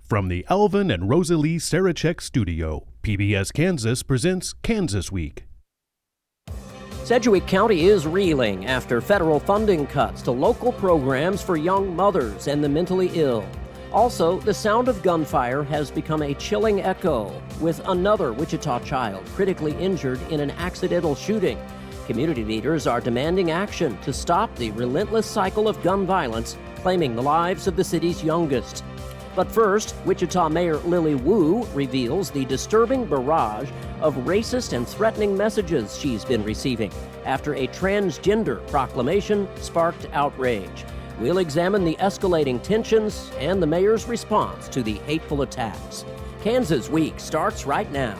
From the Alvin and Rosalie Sarachek studio, PBS Kansas presents Kansas Week. Sedgwick County is reeling after federal funding cuts to local programs for young mothers and the mentally ill. Also, the sound of gunfire has become a chilling echo, with another Wichita child critically injured in an accidental shooting. Community leaders are demanding action to stop the relentless cycle of gun violence, claiming the lives of the city's youngest. But first, Wichita Mayor Lily Wu reveals the disturbing barrage of racist and threatening messages she's been receiving after a transgender proclamation sparked outrage. We'll examine the escalating tensions and the mayor's response to the hateful attacks. Kansas Week starts right now.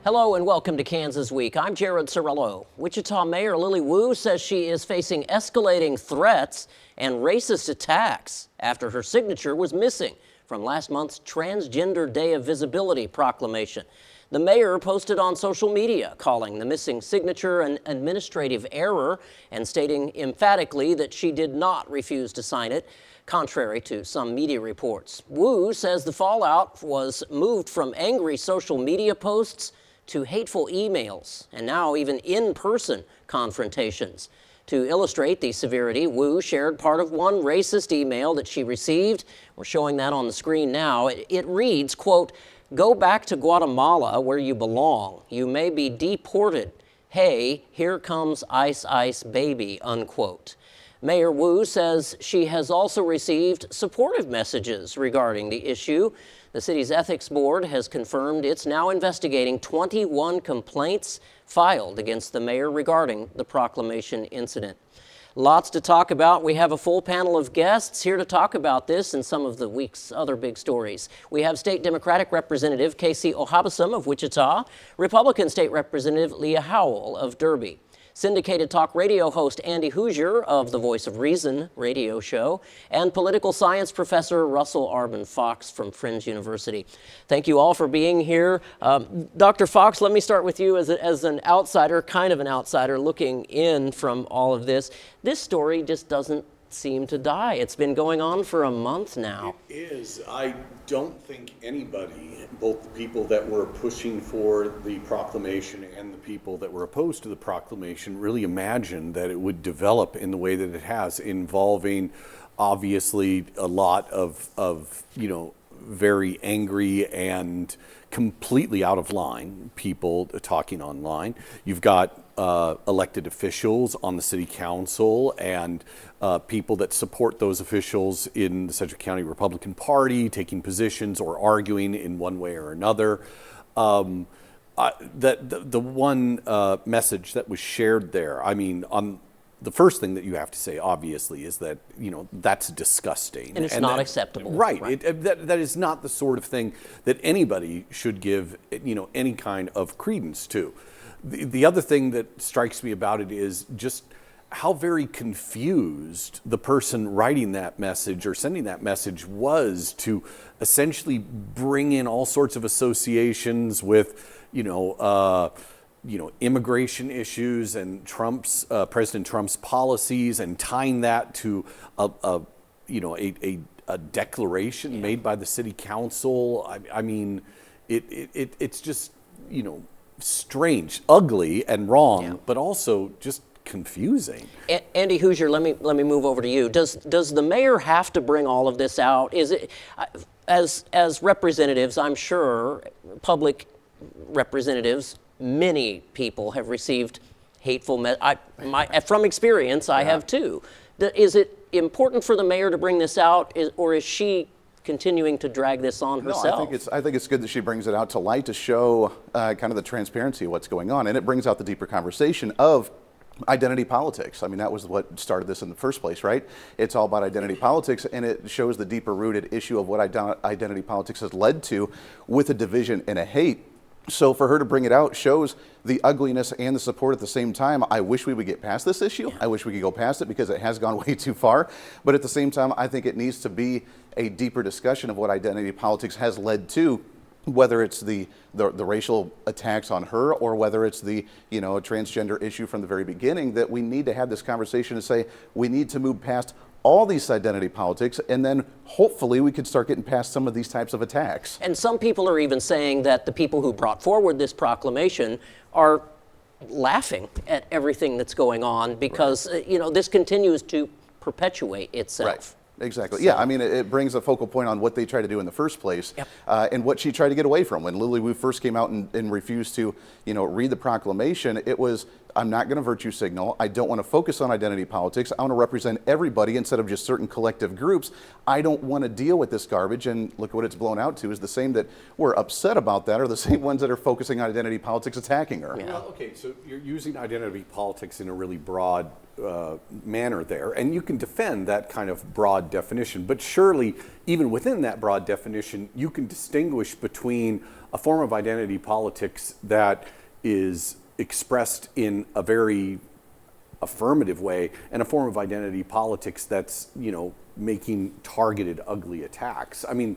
Hello and welcome to Kansas Week. I'm Jared Cirillo. Wichita Mayor Lily Wu says she is facing escalating threats and racist attacks after her signature was missing from last month's Transgender Day of Visibility proclamation. The mayor posted on social media calling the missing signature an administrative error and stating emphatically that she did not refuse to sign it, contrary to some media reports. Wu says the fallout was moved from angry social media posts to hateful emails, and now even in-person confrontations. To illustrate the severity, Wu shared part of one racist email that she received. We're showing that on the screen now. It reads, quote, "Go back to Guatemala where you belong. You may be deported. Hey, here comes Ice Ice Baby," unquote. Mayor Wu says she has also received supportive messages regarding the issue. The city's ethics board has confirmed it's now investigating 21 complaints filed against the mayor regarding the proclamation incident. Lots to talk about. We have a full panel of guests here to talk about this and some of the week's other big stories. We have State Democratic Representative Casey Ohabisam of Wichita, Republican State Representative Leah Howell of Derby, syndicated talk radio host Andy Hoosier of the Voice of Reason radio show, and political science professor Russell Arbin Fox from Friends University. Thank you all for being here. Dr. Fox, let me start with you as an outsider, kind of an outsider looking in from all of this. This story just doesn't seem to die. It's been going on for a month now. It is. I don't think anybody, both the people that were pushing for the proclamation and the people that were opposed to the proclamation, really imagined that it would develop in the way that it has, involving obviously a lot of very angry and completely out of line people talking online. You've got elected officials on the city council and people that support those officials in the Sedgwick County Republican Party taking positions or arguing in one way or another. The one message that was shared there, I mean, the first thing that you have to say, obviously, is that, that's disgusting. And it's not acceptable. Right. That is not the sort of thing that anybody should give, any kind of credence to. The other thing that strikes me about it is just how very confused the person writing that message or sending that message was to essentially bring in all sorts of associations with, immigration issues and President Trump's policies, and tying that to a declaration made by the city council. I mean, it's just, strange, ugly, and wrong, but also just confusing. Andy Hoosier, let me move over to you. Does the mayor have to bring all of this out? Is it as representatives? I'm sure public representatives, many people have received hateful from experience. I have too. Is it important for the mayor to bring this out, or is she continuing to drag this on herself? No, I think it's good that she brings it out to light to show kind of the transparency of what's going on, and it brings out the deeper conversation of identity politics. I mean, that was what started this in the first place, right? It's all about identity politics, and it shows the deeper rooted issue of what identity politics has led to with a division and a hate. So for her to bring it out shows the ugliness and the support at the same time. I wish we would get past this issue. I wish we could go past it because it has gone way too far. But at the same time, I think it needs to be a deeper discussion of what identity politics has led to whether it's the racial attacks on her or whether it's the transgender issue from the very beginning, that we need to have this conversation and say we need to move past all these identity politics, and then hopefully we could start getting past some of these types of attacks. And some people are even saying that the people who brought forward this proclamation are laughing at everything that's going on because this continues to perpetuate itself. Right. Exactly. So, yeah, I mean, it brings a focal point on what they tried to do in the first place. Yep. And what she tried to get away from. When Lily Wu first came out and refused to, read the proclamation, it was, I'm not going to virtue signal. I don't want to focus on identity politics. I want to represent everybody instead of just certain collective groups. I don't want to deal with this garbage. And look at what it's blown out to, is the same that were upset about that are the same ones that are focusing on identity politics attacking her. Yeah. Well, okay, so you're using identity politics in a really broad manner there, and you can defend that kind of broad definition, but surely even within that broad definition you can distinguish between a form of identity politics that is expressed in a very affirmative way and a form of identity politics that's making targeted ugly attacks. I mean,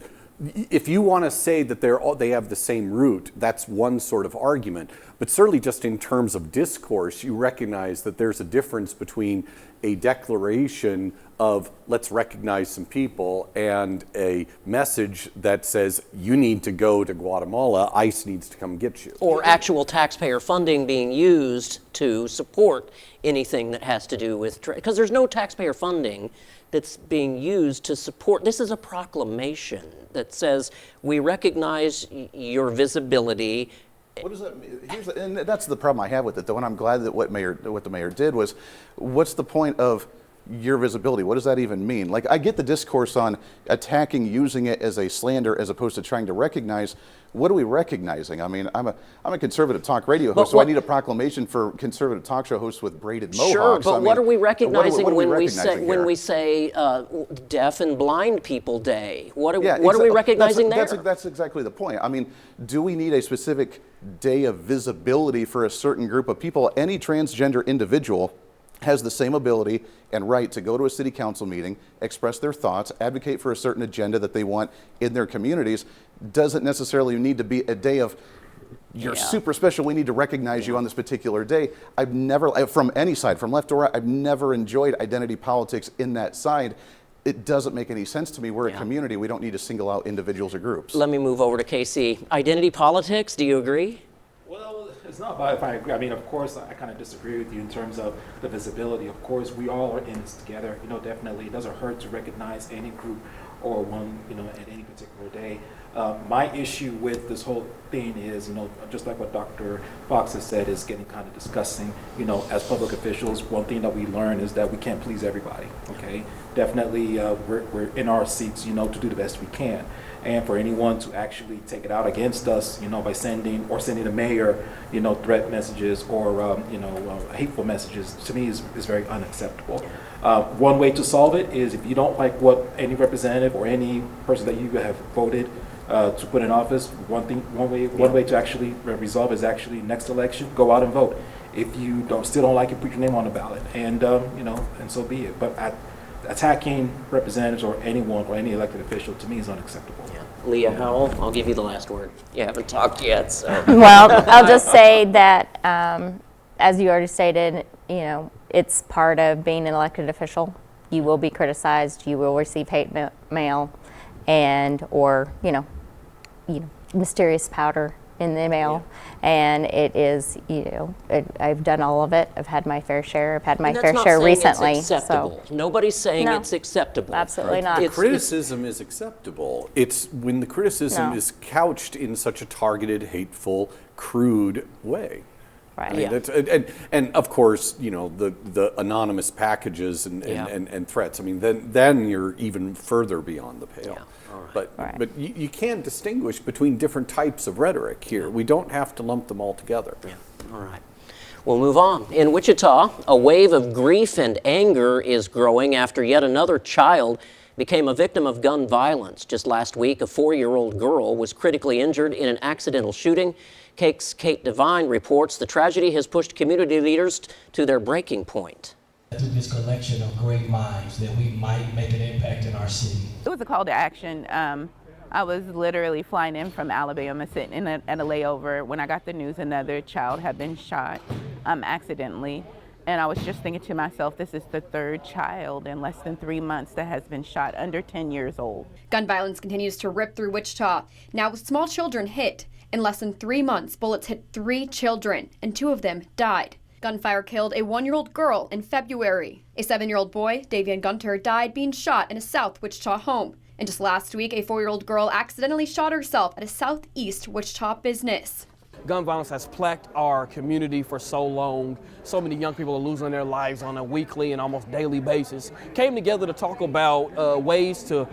if you want to say that they have the same root, that's one sort of argument. But certainly just in terms of discourse, you recognize that there's a difference between a declaration of let's recognize some people and a message that says you need to go to Guatemala, ICE needs to come get you. Or actual taxpayer funding being used to support anything that has to do with, because there's no taxpayer funding that's being used to support. This is a proclamation that says we recognize your visibility. What does that mean? And that's the problem I have with it, though, and I'm glad that what the mayor did was, what's the point of your visibility? What does that even mean? Like, I get the discourse on attacking, using it as a slander as opposed to trying to recognize. What are we recognizing? I mean, I'm a conservative talk radio host, so I need a proclamation for conservative talk show hosts with braided mohawks. Sure, but what are we recognizing when we here? say Deaf and Blind People Day? What are we recognizing there? That's exactly the point. I mean, do we need a specific day of visibility for a certain group of people? Any transgender individual has the same ability and right to go to a city council meeting, express their thoughts, advocate for a certain agenda that they want in their communities. Doesn't necessarily need to be a day of you're super special, we need to recognize you on this particular day. I've never, from any side, from left or right, I've never enjoyed identity politics in that side. It doesn't make any sense to me. We're a community. We don't need to single out individuals or groups. Let me move over to KC. Identity politics, do you agree? Well, it's not about if I agree. I mean, of course, I kind of disagree with you in terms of the visibility. Of course, we all are in this together. Definitely, it doesn't hurt to recognize any group or one, at any particular day. My issue with this whole thing is, just like what Dr. Fox has said, is getting kind of disgusting. As public officials, one thing that we learn is that we can't please everybody. Okay, definitely, we're in our seats, to do the best we can. And for anyone to actually take it out against us, by sending the mayor, threat messages or hateful messages, to me is very unacceptable. One way to solve it is, if you don't like what any representative or any person that you have voted to put in office, one way to actually resolve is actually next election, go out and vote. If you still don't like it, put your name on the ballot, and and so be it. But attacking representatives or anyone or any elected official, to me, is unacceptable. Yeah. Leah Howell, I'll give you the last word. You haven't talked yet, so. Well, I'll just say that, as you already stated, it's part of being an elected official. You will be criticized. You will receive hate mail, or mysterious powder in the mail, and it is, I've done all of it. I've had my fair share. I've had my fair share recently. It's acceptable. So nobody's saying it's acceptable. Absolutely not. Criticism is acceptable. It's when the criticism is couched in such a targeted, hateful, crude way. Right. I mean, and of course, the anonymous packages and threats. I mean, then you're even further beyond the pale. Yeah. All right. But you can distinguish between different types of rhetoric here. We don't have to lump them all together. Yeah. All right. We'll move on. In Wichita, a wave of grief and anger is growing after yet another child became a victim of gun violence. Just last week, a 4-year-old girl was critically injured in an accidental shooting. Cake's Kate Devine reports the tragedy has pushed community leaders to their breaking point. Through this collection of great minds, that we might make an impact in our city. It was a call to action I was literally flying in from Alabama, sitting at a layover when I got the news another child had been shot accidentally. And I was just thinking to myself, this is the third child in less than 3 months that has been shot under 10 years old. Gun violence continues to rip through Wichita. Now with small children hit. In less than 3 months, bullets hit 3 children, and 2 of them died. Gunfire killed a 1-year-old girl in February. A 7-year-old boy, Davian Gunter, died being shot in a South Wichita home. And just last week, a 4-year-old girl accidentally shot herself at a Southeast Wichita business. Gun violence has plagued our community for so long. So many young people are losing their lives on a weekly and almost daily basis. Came together to talk about ways to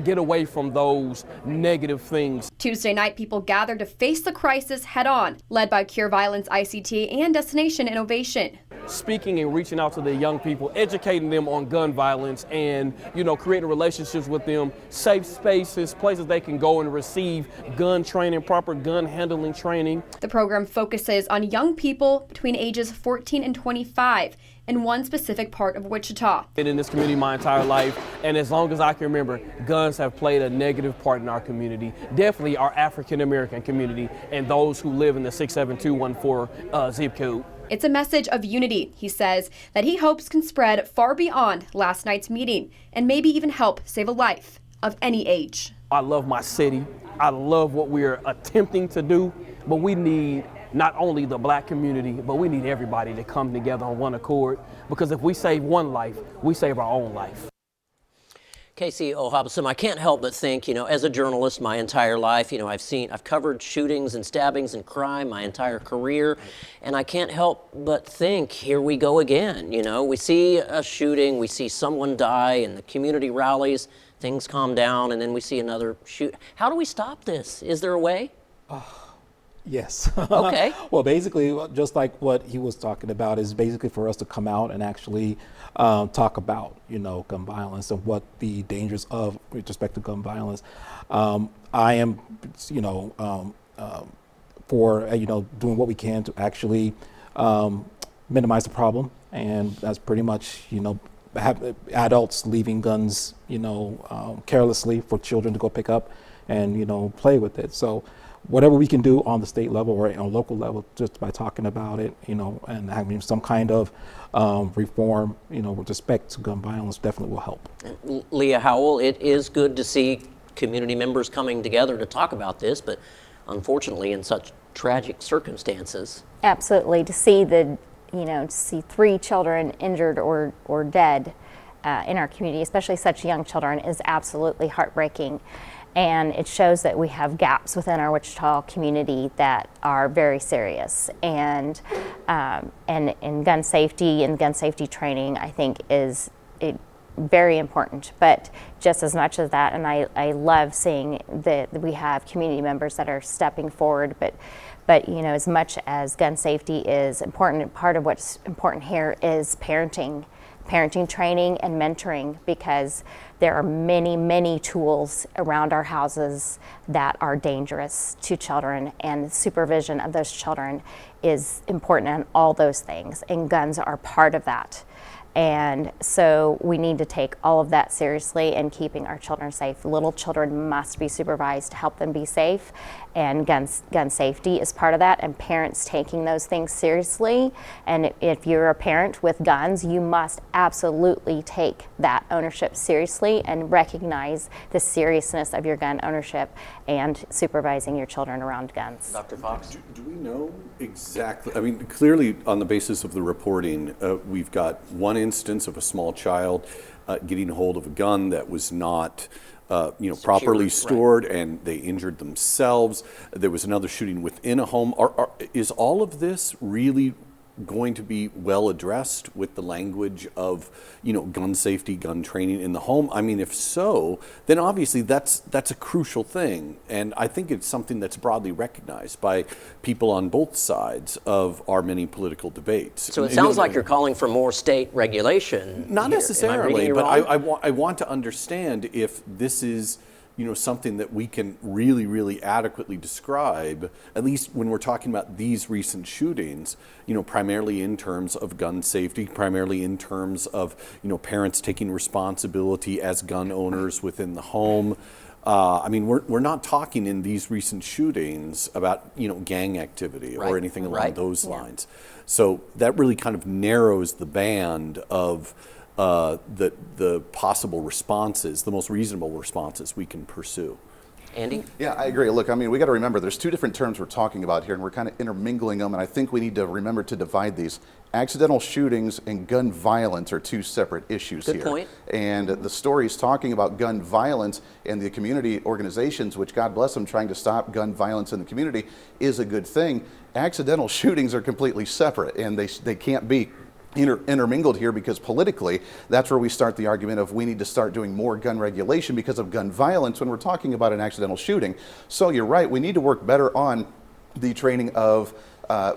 get away from those negative things. Tuesday night, people gathered to face the crisis head on, led by Cure Violence ICT and Destination Innovation. Speaking and reaching out to the young people, educating them on gun violence and, creating relationships with them, safe spaces, places they can go and receive gun training, proper gun handling training. The program focuses on young people between ages 14 and 25 in one specific part of Wichita. Been in this community my entire life, and as long as I can remember, guns have played a negative part in our community, definitely our African American community and those who live in the 67214 zip code. It's a message of unity, he says, that he hopes can spread far beyond last night's meeting and maybe even help save a life of any age. I love my city. I love what we're attempting to do, but we need not only the black community, but we need everybody to come together on one accord, because if we save one life, we save our own life. Casey Hobson, I can't help but think, as a journalist my entire life, I've covered shootings and stabbings and crime my entire career, and I can't help but think, here we go again. We see a shooting, we see someone die, and the community rallies, things calm down, and then we see another shoot. How do we stop this? Is there a way? Yes. Okay. Well, basically, just like what he was talking about, is basically for us to come out and actually talk about, gun violence and what the dangers of with respect to gun violence. I am, for doing what we can to actually minimize the problem, and that's pretty much, have adults leaving guns, carelessly for children to go pick up and play with it. So whatever we can do on the state level or on a local level, just by talking about it, and having some kind of reform, with respect to gun violence, definitely will help. Leah Howell, it is good to see community members coming together to talk about this, but unfortunately in such tragic circumstances. Absolutely. To see to see 3 children injured or dead in our community, especially such young children, is absolutely heartbreaking. And it shows that we have gaps within our Wichita community that are very serious. And gun safety and gun safety training, I think, is very important. But just as much as that, and I love seeing that we have community members that are stepping forward. But as much as gun safety is important, part of what's important here is parenting training and mentoring, because there are many tools around our houses that are dangerous to children, and supervision of those children is important in all those things, and guns are part of that. And so we need to take all of that seriously in keeping our children safe. Little children must be supervised to help them be safe, and gun safety is part of that, and parents taking those things seriously. And if you're a parent with guns, you must absolutely take that ownership seriously and recognize the seriousness of your gun ownership and supervising your children around guns. Dr. Fox? Do we know exactly? I mean, clearly on the basis of the reporting, we've got one instance of a small child getting a hold of a gun that was not properly stored, right, and they injured themselves. There was another shooting within a home. Is all of this really going to be well addressed with the language of, gun safety, gun training in the home? I mean, if so, then obviously that's a crucial thing. And I think it's something that's broadly recognized by people on both sides of our many political debates. So it sounds like you're calling for more state regulation. Not here. necessarily, but I want to understand if this is something that we can really adequately describe, at least when we're talking about these recent shootings, primarily in terms of gun safety, primarily in terms of, parents taking responsibility as gun owners within the home. I mean, we're not talking in these recent shootings about, gang activity or anything along those lines. So that really kind of narrows the band of the possible responses, the most reasonable responses we can pursue. Andy? Yeah, I agree. Look, I mean, we got to remember there's two different terms we're talking about here, and we're kind of intermingling them, and I think we need to remember to divide these. Accidental shootings and gun violence are two separate issues here. Good point. And the stories talking about gun violence and the community organizations, which God bless them, trying to stop gun violence in the community, is a good thing. Accidental shootings are completely separate, and they can't be intermingled here, because politically that's where we start the argument of we need to start doing more gun regulation because of gun violence when we're talking about an accidental shooting. So you're right, we need to work better on the training of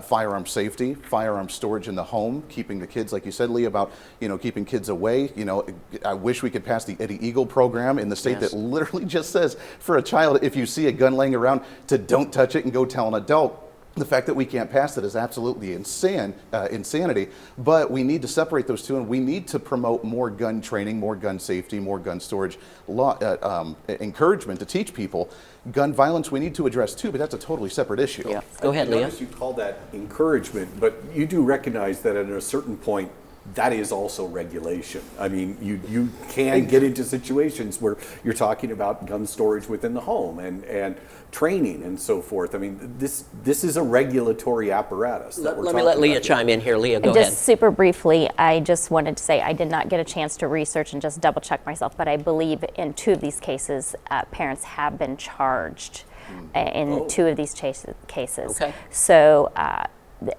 firearm safety, firearm storage in the home, keeping the kids, like you said, Lee, about keeping kids away. I wish we could pass the Eddie Eagle program in the state that literally just says for a child, if you see a gun laying around, to don't touch it and go tell an adult. The fact that we can't pass it is absolutely insanity, but we need to separate those two, and we need to promote more gun training, more gun safety, more gun storage, encouragement to teach people. Gun violence we need to address too, but that's a totally separate issue. Yeah. Go ahead, Leah. Notice you call that encouragement, but you do recognize that at a certain point, that is also regulation. I mean, you can get into situations where you're talking about gun storage within the home and training and so forth. I mean, this is a regulatory apparatus. Let me let Leah chime in here. Leah, go ahead. Just super briefly, I just wanted to say I did not get a chance to research and just double check myself, but I believe in two of these cases, parents have been charged in two of these cases. Okay. So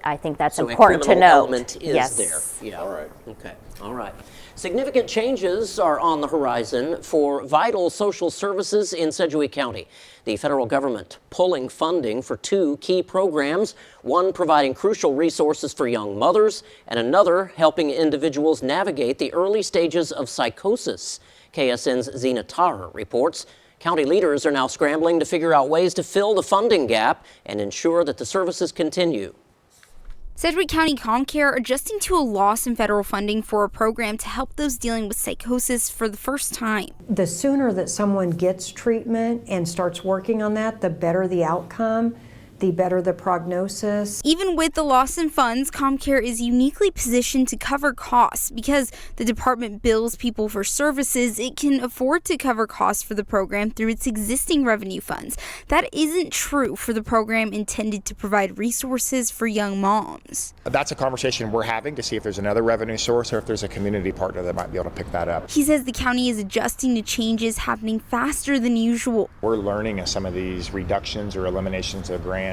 I think that's so important to know. note. Element is there. Yeah. All right. Okay. All right. Significant changes are on the horizon for vital social services in Sedgwick County. The federal government pulling funding for two key programs, one providing crucial resources for young mothers and another helping individuals navigate the early stages of psychosis. KSN's Zena Taher reports. County leaders are now scrambling to figure out ways to fill the funding gap and ensure that the services continue. Sedgwick County ComCare adjusting to a loss in federal funding for a program to help those dealing with psychosis for the first time. The sooner that someone gets treatment and starts working on that, the better the outcome, the better the prognosis. Even with the loss in funds, ComCare is uniquely positioned to cover costs. Because the department bills people for services, it can afford to cover costs for the program through its existing revenue funds. That isn't true for the program intended to provide resources for young moms. That's a conversation we're having to see if there's another revenue source or if there's a community partner that might be able to pick that up. He says the county is adjusting to changes happening faster than usual. We're learning of some of these reductions or eliminations of grants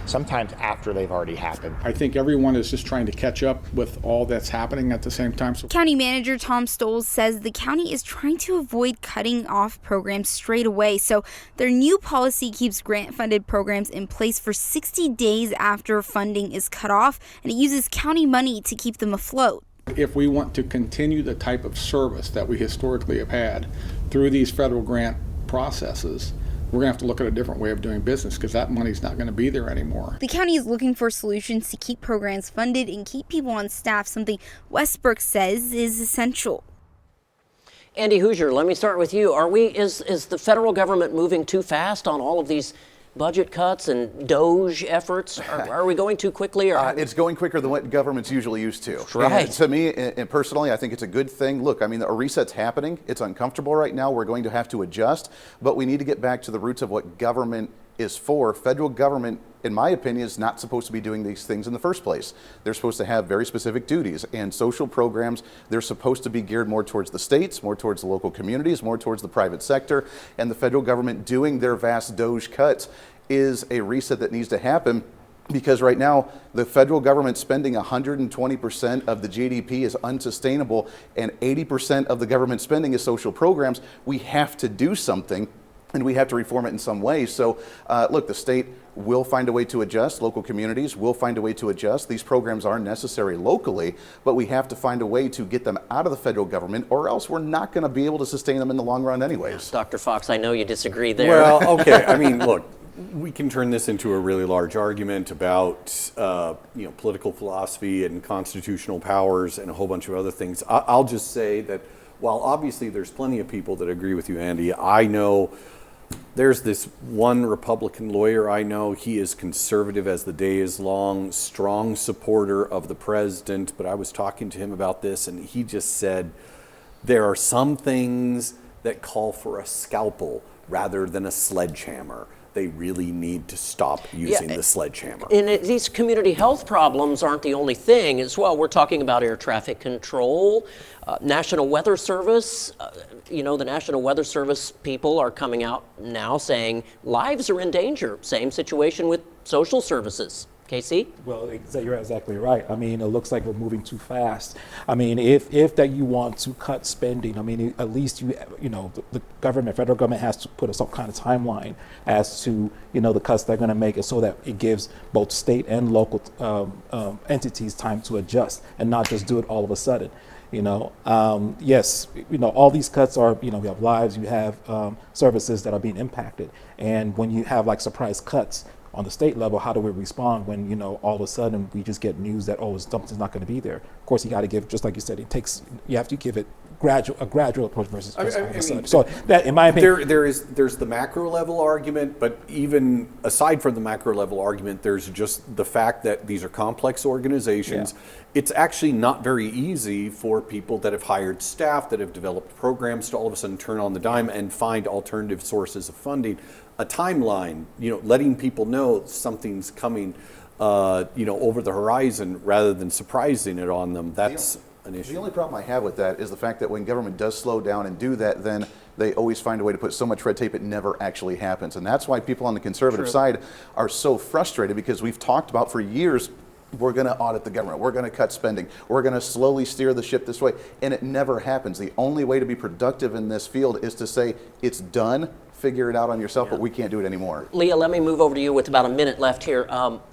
sometimes after they've already happened. I think everyone is just trying to catch up with all that's happening at the same time. County Manager Tom Stoles says the county is trying to avoid cutting off programs straight away, so their new policy keeps grant-funded programs in place for 60 days after funding is cut off, and it uses county money to keep them afloat. If we want to continue the type of service that we historically have had through these federal grant processes, we're going to have to look at a different way of doing business, because that money's not going to be there anymore. The county is looking for solutions to keep programs funded and keep people on staff, something Westbrook says is essential. Andy Hoosier, let me start with you. Is the federal government moving too fast on all of these budget cuts and DOGE efforts? Are we going too quickly? Or it's going quicker than what government's usually used to. Right. And to me, and personally, I think it's a good thing. Look, I mean, a reset's happening. It's uncomfortable right now. We're going to have to adjust, but we need to get back to the roots of what government is for. Federal government, in my opinion, is not supposed to be doing these things in the first place. They're supposed to have very specific duties, and social programs, they're supposed to be geared more towards the states, more towards the local communities, more towards the private sector, and the federal government doing their vast DOGE cuts is a reset that needs to happen, because right now the federal government spending 120% of the GDP is unsustainable, and 80% of the government spending is social programs. We have to do something, and we have to reform it in some way. So look, the state will find a way to adjust. Local communities will find a way to adjust. These programs are necessary locally, but we have to find a way to get them out of the federal government, or else we're not going to be able to sustain them in the long run anyways. Dr. Fox, I know you disagree there. Well, okay. I mean, look, we can turn this into a really large argument about political philosophy and constitutional powers and a whole bunch of other things. I'll just say that while obviously there's plenty of people that agree with you, Andy, I know There's this one Republican lawyer I know. He is conservative as the day is long, strong supporter of the president. But I was talking to him about this, and he just said there are some things that call for a scalpel rather than a sledgehammer. They really need to stop using the sledgehammer. And these community health problems aren't the only thing as well. We're talking about air traffic control, National Weather Service. The National Weather Service people are coming out now saying lives are in danger. Same situation with social services. Casey? Well, you're exactly right. I mean, it looks like we're moving too fast. I mean, if that you want to cut spending, I mean, at least the government, federal government has to put some kind of timeline as to the cuts they're going to make, so that it gives both state and local entities time to adjust and not just do it all of a sudden. Yes, all these cuts are, we have lives, you have services that are being impacted, and when you have like surprise cuts on the state level, how do we respond when, all of a sudden we just get news that, something's not going to be there? Of course, you got to give, just like you said, you have to give it a gradual approach versus all of a sudden. So that, in my opinion, there's the macro level argument, but even aside from the macro level argument, there's just the fact that these are complex organizations. Yeah. It's actually not very easy for people that have hired staff, that have developed programs, to all of a sudden turn on the dime and find alternative sources of funding. A timeline, letting people know something's coming, over the horizon rather than surprising it on them. That's an issue. The only problem I have with that is the fact that when government does slow down and do that, then they always find a way to put so much red tape it never actually happens. And that's why people on the conservative side are so frustrated, because we've talked about for years, we're going to audit the government, we're going to cut spending, we're going to slowly steer the ship this way, and it never happens. The only way to be productive in this field is to say it's done, figure it out on yourself, but we can't do it anymore. Leah, let me move over to you with about a minute left here.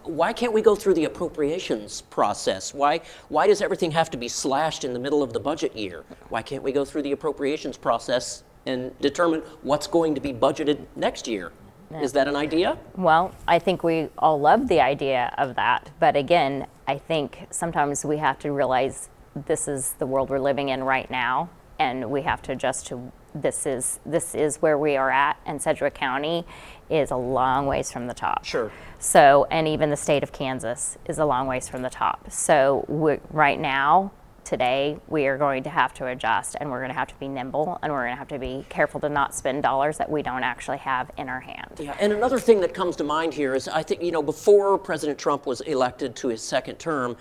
Why can't we go through the appropriations process? Why does everything have to be slashed in the middle of the budget year? Why can't we go through the appropriations process and determine what's going to be budgeted next year? Yeah. Is that an idea? Well, I think we all love the idea of that. But again, I think sometimes we have to realize this is the world we're living in right now, and we have to adjust to this is where we are at, and Sedgwick County is a long ways from the top. Sure. So, and even the state of Kansas is a long ways from the top. So right now, today, we are going to have to adjust, and we're going to have to be nimble, and we're going to have to be careful to not spend dollars that we don't actually have in our hand. Yeah, and another thing that comes to mind here is, I think, before President Trump was elected to his second term,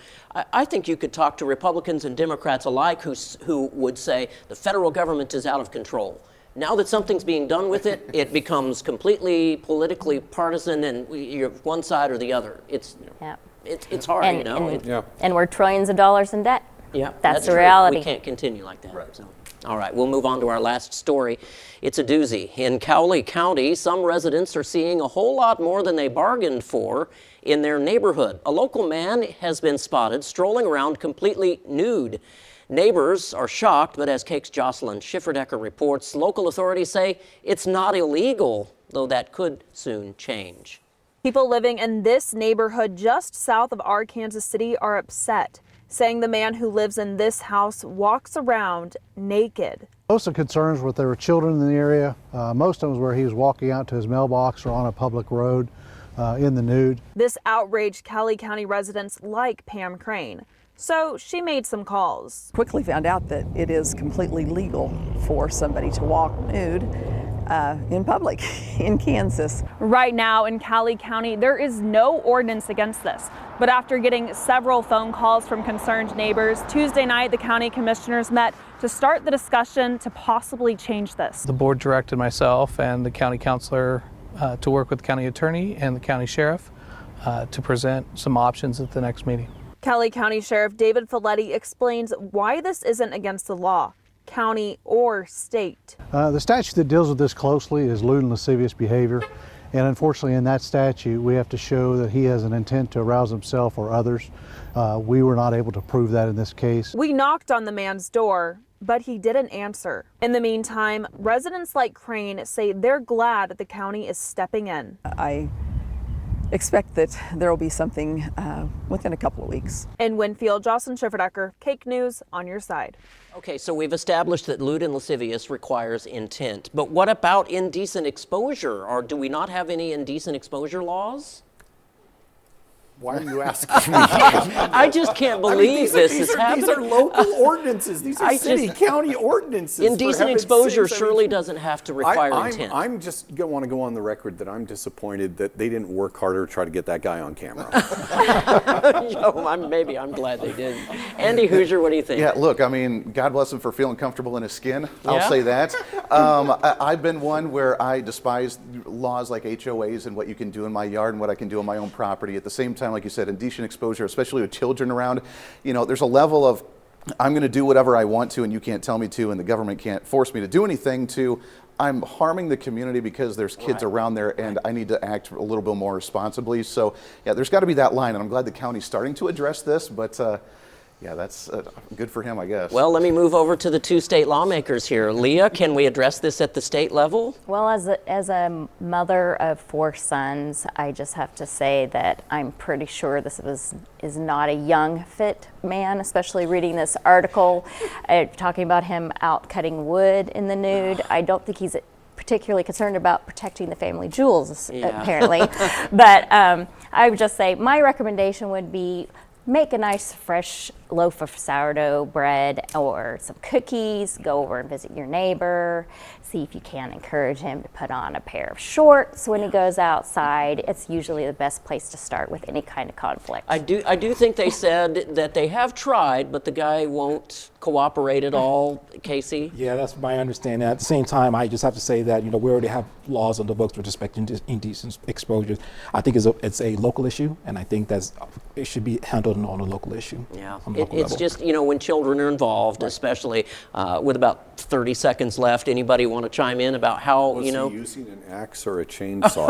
I think you could talk to Republicans and Democrats alike who would say the federal government is out of control. Now that something's being done with it, it becomes completely politically partisan, and you're one side or the other. It's hard, And we're trillions of dollars in debt. Yeah, that's the reality. We can't continue like that. Right. So, all right, we'll move on to our last story. It's a doozy. In Cowley County, some residents are seeing a whole lot more than they bargained for in their neighborhood. A local man has been spotted strolling around completely nude. Neighbors are shocked, but as Cake's Jocelyn Schifferdecker reports, local authorities say it's not illegal, though that could soon change. People living in this neighborhood just south of our Kansas City are upset, saying the man who lives in this house walks around naked. Most of the concerns were there were children in the area. Most of them was where he was walking out to his mailbox or on a public road in the nude. This outraged Cowley County residents like Pam Crane, so she made some calls. Quickly found out that it is completely legal for somebody to walk nude in public in Kansas. Right now in Cowley County, there is no ordinance against this. But after getting several phone calls from concerned neighbors, Tuesday night the county commissioners met to start the discussion to possibly change this. The board directed myself and the county councilor to work with the county attorney and the county sheriff to present some options at the next meeting. Cowley County Sheriff David Folletti explains why this isn't against the law, county or state. The statute that deals with this closely is lewd and lascivious behavior. And unfortunately, in that statute, we have to show that he has an intent to arouse himself or others. We were not able to prove that in this case. We knocked on the man's door, but he didn't answer. In the meantime, residents like Crane say they're glad the county is stepping in. I expect that there will be something within a couple of weeks. In Winfield, Jocelyn Schifferdecker, Cake News on your side. Okay, so we've established that lewd and lascivious requires intent, but what about indecent exposure? Or do we not have any indecent exposure laws? Why are you asking me? I just can't believe this is happening. These are local ordinances. These are county ordinances. Indecent exposure surely doesn't have to require intent. I'm just going to want to go on the record that I'm disappointed that they didn't work harder to try to get that guy on camera. Maybe I'm glad they didn't. Andy Hoosier, what do you think? Yeah, look, I mean, God bless him for feeling comfortable in his skin. I'll say that. I've been one where I despise laws like HOAs and what you can do in my yard and what I can do on my own property. At the same time, like you said, indecent exposure, especially with children around, there's a level of I'm going to do whatever I want to and you can't tell me to and the government can't force me to do anything to I'm harming the community because there's kids around there and I need to act a little bit more responsibly. So yeah, there's got to be that line, and I'm glad the county's starting to address this, but yeah, that's good for him, I guess. Well, let me move over to the two state lawmakers here. Leah, can we address this at the state level? Well, as a mother of 4 sons, I just have to say that I'm pretty sure this is not a young, fit man, especially reading this article talking about him out cutting wood in the nude. I don't think he's particularly concerned about protecting the family jewels, apparently. But I would just say my recommendation would be make a nice fresh loaf of sourdough bread or some cookies, go over and visit your neighbor, see if you can encourage him to put on a pair of shorts when he goes outside. It's usually the best place to start with any kind of conflict. I do think they said that they have tried, but the guy won't cooperate at all, Casey? Yeah, that's my understanding. At the same time, I just have to say that, we already have laws on the books with respect to indecent exposure. I think it's a local issue, and I think it should be handled on a local issue. Yeah, it's just, when children are involved, especially with about 30 seconds left, anybody want to chime in about how, Was he using an axe or a chainsaw?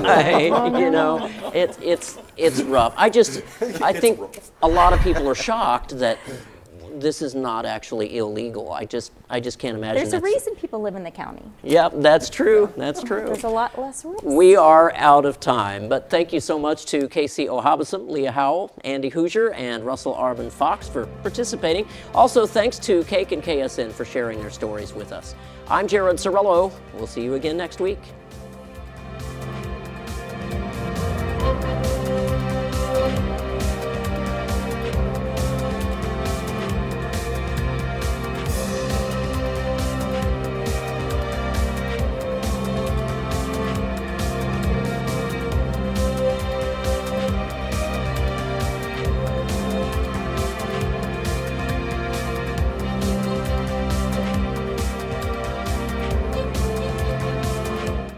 Right, it's rough. I think a lot of people are shocked that this is not actually illegal. I just can't imagine. There's a reason people live in the county. Yep, that's true. That's true. There's a lot less rules. We are out of time, but thank you so much to Casey Ohabasam, Leah Howell, Andy Hoosier, and Russell Arbin Fox for participating. Also, thanks to Cake and KSN for sharing their stories with us. I'm Jared Cirillo. We'll see you again next week.